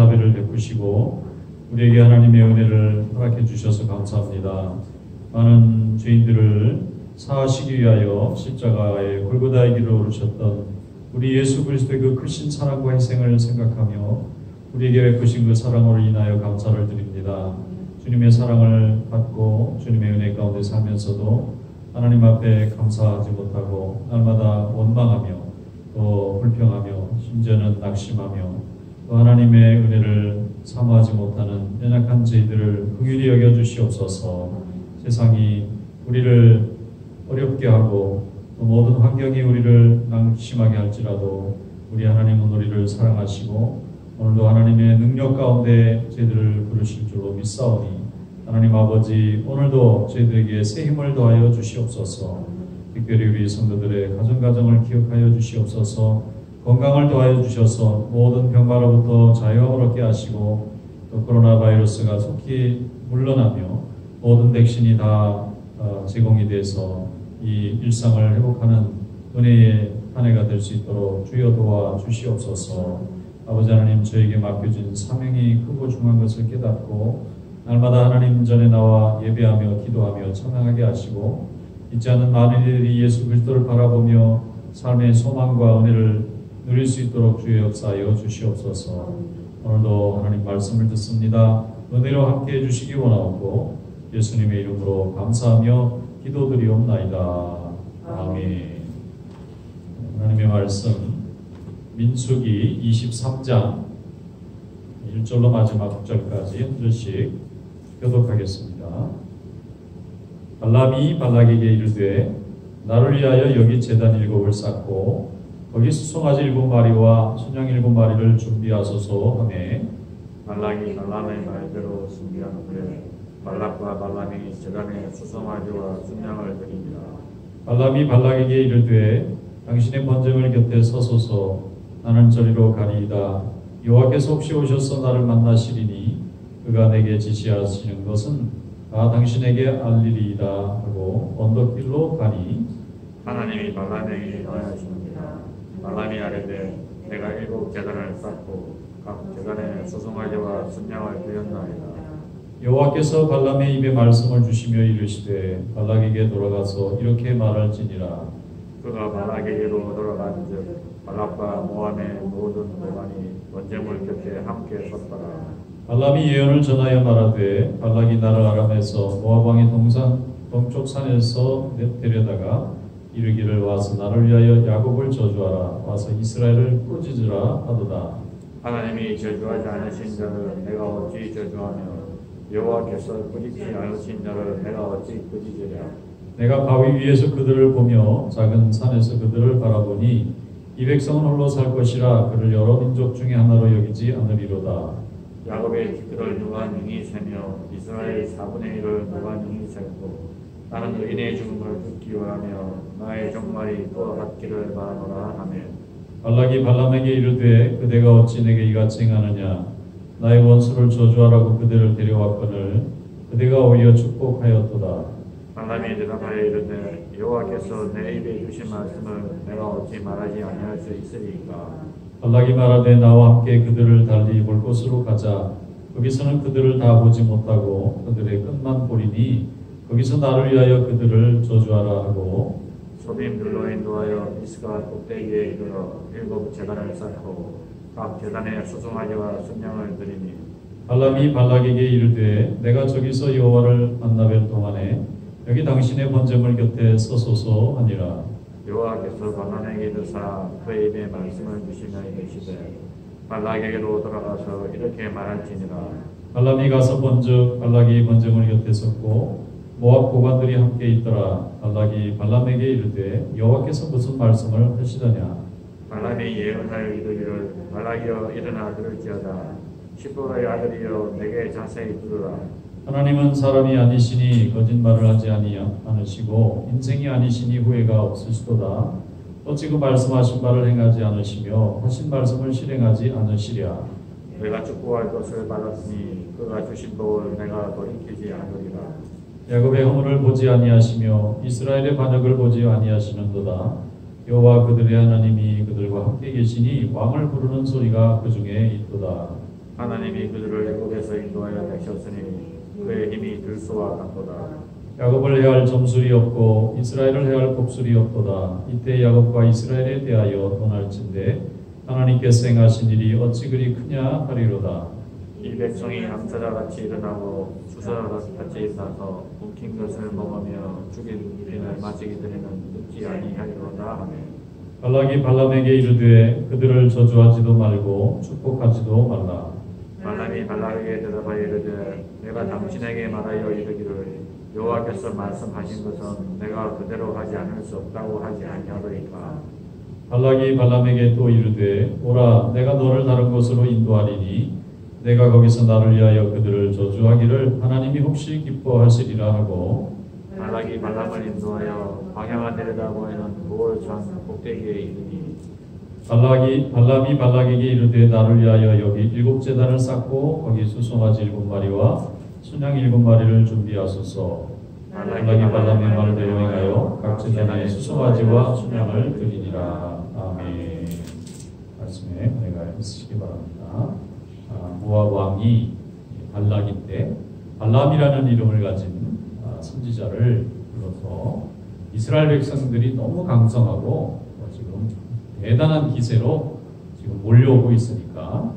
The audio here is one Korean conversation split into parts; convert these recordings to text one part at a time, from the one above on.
자비를 베푸시고 우리에게 하나님의 은혜를 허락해 주셔서 감사합니다. 많은 죄인들을 사하시기 위하여 십자가의 골고다의 길을 오르셨던 우리 예수 그리스도의 그 크신 사랑과 희생을 생각하며 우리에게 베푸신 그 사랑으로 인하여 감사를 드립니다. 주님의 사랑을 받고 주님의 은혜 가운데 살면서도 하나님 앞에 감사하지 못하고 날마다 원망하며 또 불평하며 심지어는 낙심하며 또 하나님의 은혜를 사모하지 못하는 연약한 저희들을 긍휼히 여겨주시옵소서. 세상이 우리를 어렵게 하고 또 모든 환경이 우리를 낙심하게 할지라도 우리 하나님은 우리를 사랑하시고 오늘도 하나님의 능력 가운데 저희들을 부르실 줄로 믿사오니 하나님 아버지 오늘도 저희들에게 새 힘을 더하여 주시옵소서. 특별히 우리 성도들의 가정을 기억하여 주시옵소서. 건강을 더하여 주셔서 모든 병마로부터 자유함을 얻게 하시고 또 코로나 바이러스가 속히 물러나며 모든 백신이 다 제공이 돼서 이 일상을 회복하는 은혜의 한 해가 될 수 있도록 주여 도와 주시옵소서. 아버지 하나님 저에게 맡겨진 사명이 크고 중요한 것을 깨닫고 날마다 하나님 전에 나와 예배하며 기도하며 찬양하게 하시고 잊지 않는 많은 이들이 예수 그리스도를 바라보며 삶의 소망과 은혜를 누릴 수 있도록 주의 역사하여 주시옵소서. 오늘도 하나님 말씀을 듣습니다. 은혜로 함께 해주시기 원하옵고 예수님의 이름으로 감사하며 기도드리옵나이다. 아멘. 하나님의 말씀 민수기 23장 1절로 마지막 9절까지 한 절씩 교독하겠습니다. 발람이 발락에게 이르되 나를 위하여 여기 제단 7을 쌓고 거기 수송아지 7마리와 순양 7마리를 준비하소서 하매 발락이 발람의 말대로 준비한 후에 발락과 발람이 제단에 수송아지와 순양을 드립니다. 발람이 발락에게 이르되 당신의 번제물 곁에 서소서 나는 저리로 가리이다. 여호와께서 혹시 오셔서 나를 만나시리니 그가 내게 지시하시는 것은 다 당신에게 알리리이다 하고 언덕길로 가니 하나님이 발람에게 명하십니다. 발람이 아뢰되 내가 7 제단을 쌓고 각 제단에 수송아지와 순양을 드렸나이다. 여호와께서 발람의 입에 말씀을 주시며 이르시되 발락에게 돌아가서 이렇게 말할지니라. 그가 발락에게로 돌아간즉 발락과 모함의 모든 모반이 번제물 곁에 함께 섰더라. 발람이 예언을 전하여 말하되 발락이 나를 아람에서 모압 왕의 동쪽 산에서 데려다가 이르기를 와서 나를 위하여 야곱을 저주하라. 와서 이스라엘을 꾸짖으라 하도다. 하나님이 저주하지 않으신 자를 내가 어찌 저주하며 여호와께서 꾸짖지 않으신 자를 내가 어찌 꾸짖으랴. 내가 바위 위에서 그들을 보며 작은 산에서 그들을 바라보니 이 백성은 홀로 살 것이라 그를 여러 민족 중에 하나로 여기지 않으리로다. 야곱의 기들을 누가 능히 세며 이스라엘 4분의 1을 누가 능히 셀고 나는 의인의 죽음을 듣기 원하며 나의 종말이 또 받기를 바라노라 하며 발락이 발람에게 이르되 그대가 어찌 내게 이같이 행하느냐. 나의 원수를 저주하라고 그들을 데려왔거늘 그대가 오히려 축복하였도다. 발람이 대답하여 이르되 여호와께서 내 입에 주신 말씀을 내가 어찌 말하지 아니할 수 있으리까. 발락이 말하되 나와 함께 그들을 달리 볼 곳으로 가자. 거기서는 그들을 다 보지 못하고 그들의 끝만 보리니 거기서 나를 위하여 그들을 저주하라 하고 소빔들로 인도하여 미스가 꼭대기에 이르러 7 제단을 쌓고 각 제단에 수송아지와 순양을 드리니 발람이 발락에게 이르되 내가 저기서 여호와를 만나뵐 동안에 여기 당신의 번제물 곁에 서소서 하니라. 여호와께서 발람에게 이르사 그의 입에 말씀을 주시며 이르시되 발락에게로 돌아가서 이렇게 말할지니라. 발람이 가서 본즉 발락이 번제물 곁에 섰고 모압 고관들이 함께 있더라. 발락이 발람에게 이르되 여호와께서 무슨 말씀을 하시더냐. 발람이 예언하여 이르기를 발락이여 일어나 들을지어다. 시보의 아들이여 내게 자세히 들으라. 하나님은 사람이 아니시니 거짓말을 하지 않으시고 인생이 아니시니 후회가 없으시도다. 또 지금 말씀하신 바를 행하지 않으시며 하신 말씀을 실행하지 않으시랴. 내가 축복할 것을 받았으니 그가 주신 복을 내가 돌이키지 않으리라. 야곱의 허물을 보지 아니하시며 이스라엘의 반역을 보지 아니하시는도다. 여호와 그들의 하나님이 그들과 함께 계시니 왕을 부르는 소리가 그 중에 있도다. 하나님이 그들을 애굽에서 인도하여 내셨으니 그의 힘이 들소와 같도다. 야곱을 해할 점술이 없고 이스라엘을 해할 곱술이 없도다. 이때 야곱과 이스라엘에 대하여 논할진대 하나님께서 행하신 일이 어찌 그리 크냐 하리로다. 이 백성이 암사자같이 일어나고 주사자같이 있어서 움킨 것을 먹으며 죽인 빈을 마시게 되는 듣지 아니하리로다 하네. 발락이 발람에게 이르되 그들을 저주하지도 말고 축복하지도 말라. 발람이 발락에게 대답하여 이르되 내가 당신에게 말하여 이르기를 여호와께서 말씀하신 것은 내가 그대로 하지 않을 수 없다고 하지 아니하더이까. 발락이 발람에게 또 이르되 오라 내가 너를 다른 곳으로 인도하리니 내가 거기서 나를 위하여 그들을 저주하기를 하나님이 혹시 기뻐하시리라 하고 발락이 발람을 인도하여 광야가 내려다 보이는 보홀산 꼭대기에 이르니 발람이 발락에게 이르되 나를 위하여 여기 7제단을 쌓고 거기 수송아지 7마리와 순양 7마리를 준비하소서. 발락이 발람의 말대로 행하여 각 제단에 수송아지와 순양을 드리니라. 아멘. 말씀에 은혜가 있으시기 바랍니다. 모압 왕이 발락인데 발람이라는 이름을 가진 선지자를 불러서 이스라엘 백성들이 너무 강성하고 지금 대단한 기세로 지금 몰려오고 있으니까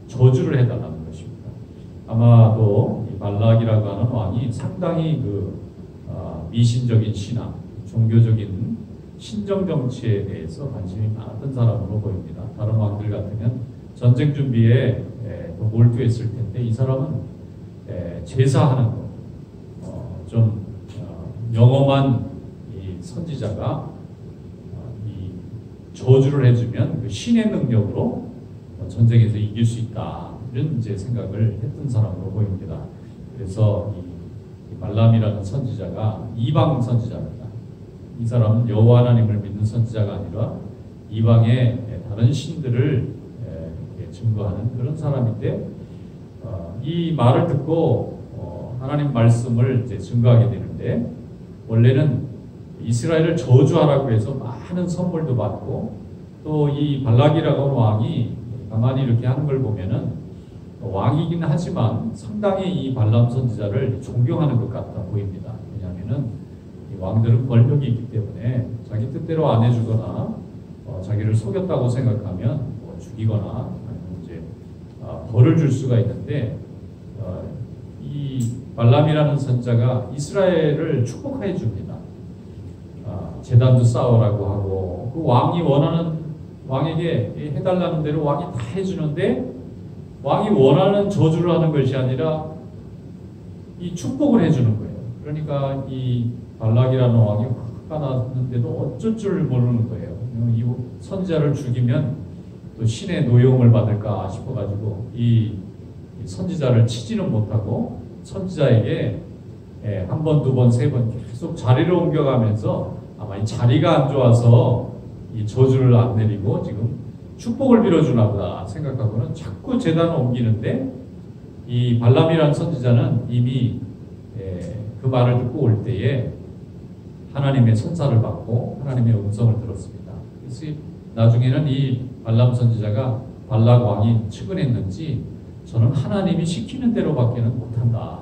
저주를 해달라는 것입니다. 아마도 이 발락이라고 하는 왕이 상당히 미신적인 신앙, 종교적인 신정 정치에 대해서 관심이 많았던 사람으로 보입니다. 다른 왕들 같으면 전쟁 준비에 더 몰두했을 텐데 이 사람은 제사하는 것, 좀 영험한 이 선지자가 이 저주를 해주면 그 신의 능력으로 전쟁에서 이길 수 있다 이런 이제 생각을 했던 사람으로 보입니다. 그래서 이 발람이라는 선지자가 이방 선지자입니다. 이 사람은 여호와 하나님을 믿는 선지자가 아니라 이방의 다른 신들을 증거하는 그런 사람인데 이 말을 듣고 하나님 말씀을 이제 증거하게 되는데 원래는 이스라엘을 저주하라고 해서 많은 선물도 받고 또 이 발락이라고 하는 왕이 가만히 이렇게 하는 걸 보면은 왕이긴 하지만 상당히 이 발람 선지자를 존경하는 것 같아 보입니다. 왜냐하면은 이 왕들은 권력이 있기 때문에 자기 뜻대로 안 해주거나 자기를 속였다고 생각하면 죽이거나 아니면 이제 벌을 줄 수가 있는데 이 발람이라는 선자가 이스라엘을 축복해 줍니다. 제단도 쌓으라고 하고 그 왕이 원하는 왕에게 해달라는 대로 왕이 다 해주는데 왕이 원하는 저주를 하는 것이 아니라 이 축복을 해주는 거예요. 그러니까 이 발락이라는 왕이 화가 났는데도 어쩔 줄 모르는 거예요. 이 선지자를 죽이면 또 신의 노용을 받을까 싶어가지고 이 선지자를 치지는 못하고 선지자에게 한 번, 두 번, 세 번 계속 자리를 옮겨가면서 아마 이 자리가 안 좋아서 이 저주를 안 내리고 지금 축복을 빌어주나 보다 생각하고는 자꾸 제단을 옮기는데 이 발람이라는 선지자는 이미 그 말을 듣고 올 때에 하나님의 선사를 받고 하나님의 음성을 들었습니다. 그래서 나중에는 이 발람 선지자가 발락 왕이 측은했는지 저는 하나님이 시키는 대로밖에는 못한다.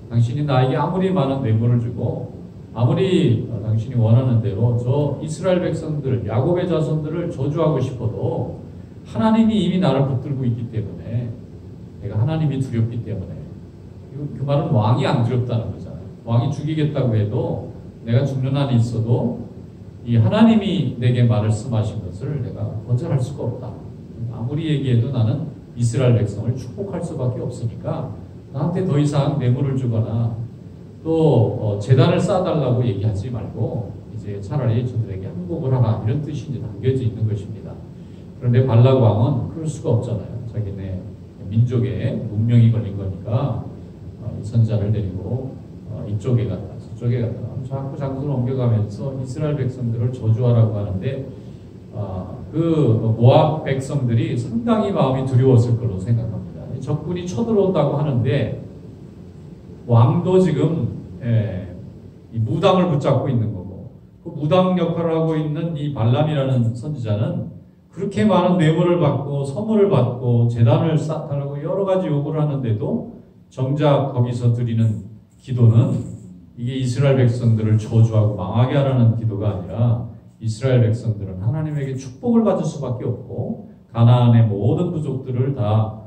당신이 나에게 아무리 많은 뇌물을 주고 아무리 당신이 원하는 대로 저 이스라엘 백성들, 야곱의 자손들을 저주하고 싶어도 하나님이 이미 나를 붙들고 있기 때문에 내가 하나님이 두렵기 때문에 그 말은 왕이 안 두렵다는 거잖아요. 왕이 죽이겠다고 해도 내가 죽는 한이 있어도 이 하나님이 내게 말씀하신 것을 내가 거절할 수가 없다. 아무리 얘기해도 나는 이스라엘 백성을 축복할 수밖에 없으니까 나한테 더 이상 뇌물을 주거나 또 제단을 쌓아달라고 얘기하지 말고 이제 차라리 저들에게 항복을 하라 이런 뜻이 이제 담겨져 있는 것입니다. 그런데 발락 왕은 그럴 수가 없잖아요. 자기네 민족에 문명이 걸린 거니까 이 선자를 데리고 이쪽에 갔다 저쪽에 갔다 자꾸 장소를 옮겨가면서 이스라엘 백성들을 저주하라고 하는데 그 모압 백성들이 상당히 마음이 두려웠을 걸로 생각합니다. 적군이 쳐들어온다고 하는데 왕도 지금 이 무당을 붙잡고 있는 거고 그 무당 역할을 하고 있는 이 발람이라는 선지자는 그렇게 많은 뇌물을 받고 선물을 받고 제단을 쌓다라고 여러 가지 요구를 하는데도 정작 거기서 드리는 기도는 이게 이스라엘 백성들을 저주하고 망하게 하라는 기도가 아니라 이스라엘 백성들은 하나님에게 축복을 받을 수밖에 없고 가나안의 모든 부족들을 다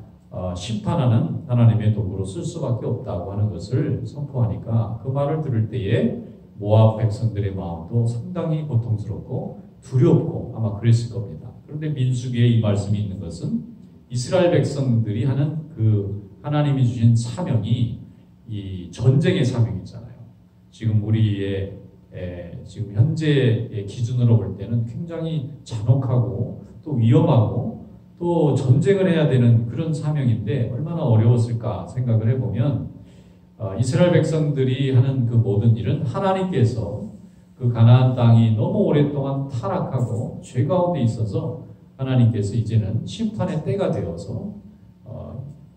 심판하는 하나님의 도구로 쓸 수밖에 없다고 하는 것을 선포하니까 그 말을 들을 때에 모압 백성들의 마음도 상당히 고통스럽고 두렵고 아마 그랬을 겁니다. 그런데 민수기에 이 말씀이 있는 것은 이스라엘 백성들이 하는 그 하나님이 주신 사명이 이 전쟁의 사명이잖아요. 지금 우리의 지금 현재의 기준으로 볼 때는 굉장히 잔혹하고 또 위험하고 또 전쟁을 해야 되는 그런 사명인데 얼마나 어려웠을까 생각을 해보면 이스라엘 백성들이 하는 그 모든 일은 하나님께서 그 가나안 땅이 너무 오랫동안 타락하고 죄 가운데 있어서 하나님께서 이제는 심판의 때가 되어서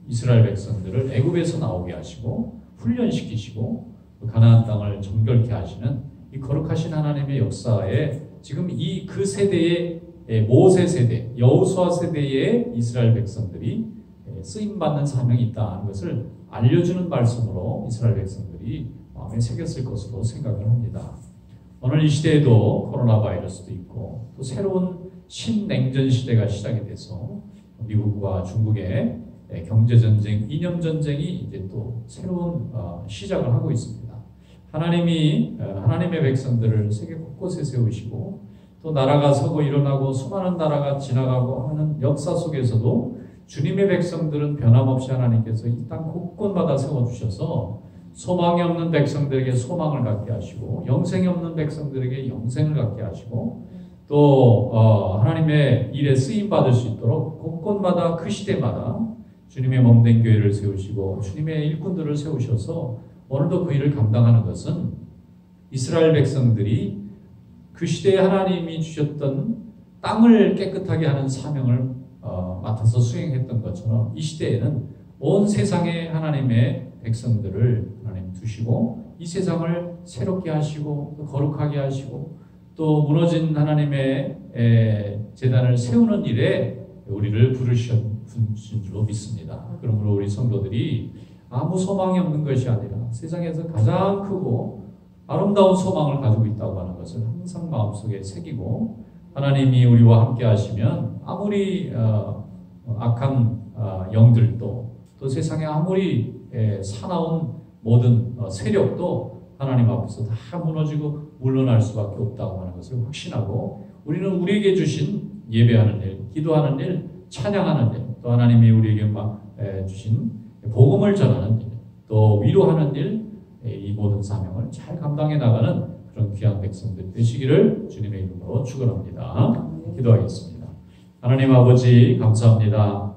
이스라엘 백성들을 애굽에서 나오게 하시고 훈련시키시고 가나안 땅을 정결케 하시는 이 거룩하신 하나님의 역사에 지금 그 세대의 모세 세대, 여호수아 세대의 이스라엘 백성들이 쓰임받는 사명이 있다는 것을 알려주는 말씀으로 이스라엘 백성들이 마음에 새겼을 것으로 생각을 합니다. 오늘 이 시대에도 코로나 바이러스도 있고 또 새로운 신냉전 시대가 시작이 돼서 미국과 중국의 경제전쟁, 이념전쟁이 이제 또 새로운 시작을 하고 있습니다. 하나님이 하나님의 백성들을 세계 곳곳에 세우시고 또 나라가 서고 일어나고 수많은 나라가 지나가고 하는 역사 속에서도 주님의 백성들은 변함없이 하나님께서 이 땅 곳곳마다 세워주셔서 소망이 없는 백성들에게 소망을 갖게 하시고 영생이 없는 백성들에게 영생을 갖게 하시고 또 하나님의 일에 쓰임받을 수 있도록 곳곳마다 그 시대마다 주님의 몸된 교회를 세우시고 주님의 일꾼들을 세우셔서 오늘도 그 일을 감당하는 것은 이스라엘 백성들이 그 시대에 하나님이 주셨던 땅을 깨끗하게 하는 사명을 맡아서 수행했던 것처럼 이 시대에는 온 세상에 하나님의 백성들을 하나님 두시고 이 세상을 새롭게 하시고 또 거룩하게 하시고 또 무너진 하나님의 제단을 세우는 일에 우리를 부르신 줄로 믿습니다. 그러므로 우리 성도들이 아무 소망이 없는 것이 아니라 세상에서 가장 크고 아름다운 소망을 가지고 있다고 하는 것을 항상 마음속에 새기고 하나님이 우리와 함께 하시면 아무리 악한 영들도 또 세상에 아무리 사나운 모든 세력도 하나님 앞에서 다 무너지고 물러날 수밖에 없다고 하는 것을 확신하고 우리는 우리에게 주신 예배하는 일, 기도하는 일, 찬양하는 일, 또 하나님이 우리에게 주신 복음을 전하는 일, 또 위로하는 일, 이 모든 사명을 잘 감당해 나가는 그런 귀한 백성들 되시기를 주님의 이름으로 축원합니다. 기도하겠습니다. 하나님 아버지 감사합니다.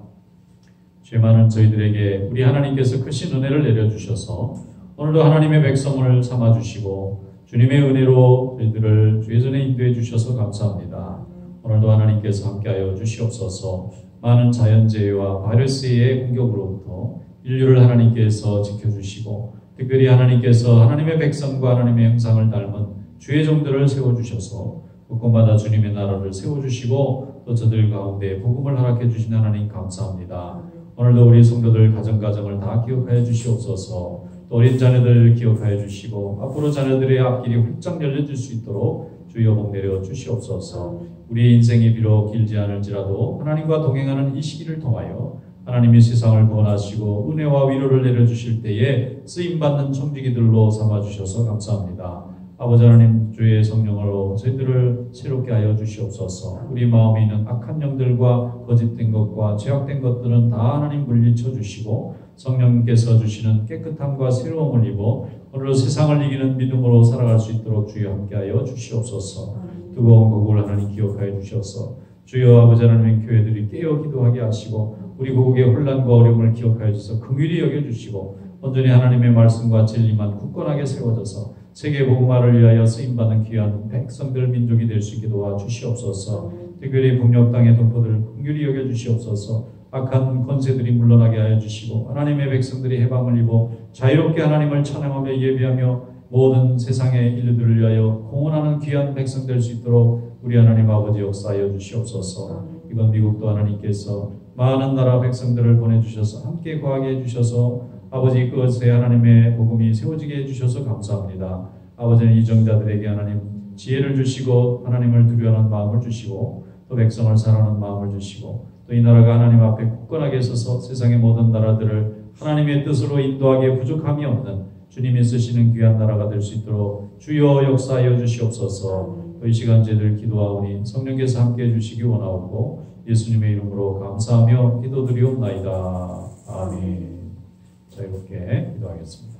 죄 많은 저희들에게 우리 하나님께서 크신 은혜를 내려주셔서 오늘도 하나님의 백성을 삼아주시고 주님의 은혜로 저희들을 주의 전에 인도해 주셔서 감사합니다. 오늘도 하나님께서 함께하여 주시옵소서. 많은 자연재해와 바이러스의 공격으로부터 인류를 하나님께서 지켜주시고 특별히 하나님께서 하나님의 백성과 하나님의 형상을 닮은 주의 종들을 세워주셔서 곳곳마다 주님의 나라를 세워주시고 또 저들 가운데 복음을 허락해 주신 하나님 감사합니다. 오늘도 우리 성도들 가정가정을 다 기억하여 주시옵소서. 또 어린 자녀들 기억하여 주시고 앞으로 자녀들의 앞길이 활짝 열려질 수 있도록 주여 복 내려 주시옵소서. 우리의 인생이 비록 길지 않을지라도 하나님과 동행하는 이 시기를 통하여 하나님이 세상을 구원하시고 은혜와 위로를 내려주실 때에 쓰임받는 청지기들로 삼아주셔서 감사합니다. 아버지 하나님 주의 성령으로 저희들을 새롭게 하여 주시옵소서. 우리 마음에 있는 악한 영들과 거짓된 것과 죄악된 것들은 다 하나님 물리쳐 주시고 성령께서 주시는 깨끗함과 새로움을 입어 오늘도 세상을 이기는 믿음으로 살아갈 수 있도록 주여 함께하여 주시옵소서. 뜨거운 고국을 하나님 기억하여 주셔서 주여 아버지 하나님의 교회들이 깨어 기도하게 하시고 우리 고국의 혼란과 어려움을 기억하여 주셔서 긍휼히 여겨주시고 온전히 하나님의 말씀과 진리만 굳건하게 세워져서 세계 복음화를 위하여 쓰임받는 귀한 백성들 민족이 될 수 있게 도와주시옵소서. 특별히 북녘 땅의 동포들을 긍휼히 여겨주시옵소서. 악한 권세들이 물러나게 하여 주시고 하나님의 백성들이 해방을 입어 자유롭게 하나님을 찬양하며 예배하며 모든 세상의 인류들을 위하여 공헌하는 귀한 백성 될 수 있도록 우리 하나님 아버지 역사하여 주시옵소서. 이 이번 미국도 하나님께서 많은 나라 백성들을 보내주셔서 함께 거하게 해주셔서 아버지 그것에 하나님의 복음이 세워지게 해주셔서 감사합니다. 아버지는 이정자들에게 하나님 지혜를 주시고 하나님을 두려워하는 마음을 주시고 또 백성을 사랑하는 마음을 주시고 또 이 나라가 하나님 앞에 굳건하게 서서 세상의 모든 나라들을 하나님의 뜻으로 인도하기에 부족함이 없는 주님이 쓰시는 귀한 나라가 될 수 있도록 주여 역사하여 주시옵소서. 또 이 시간 저희들 기도하오니 성령께서 함께해 주시기 원하옵고 예수님의 이름으로 감사하며 기도드리옵나이다. 아멘. 자, 이렇게 기도하겠습니다.